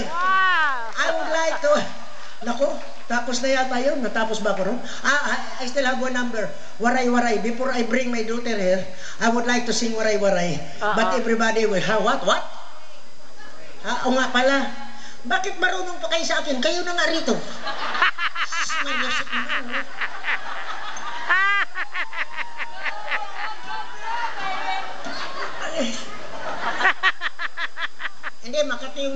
everybody, I would like to... Naku, tapos na yata yun. Natapos ba ako ron? I still have one number. Waray-waray. Before I bring my daughter here, I would like to sing waray-waray. But everybody will... Ha, what? What? O nga pala. Bakit marunong pa kayo sa akin? Kayo na nga rito. Hindi, Makati yung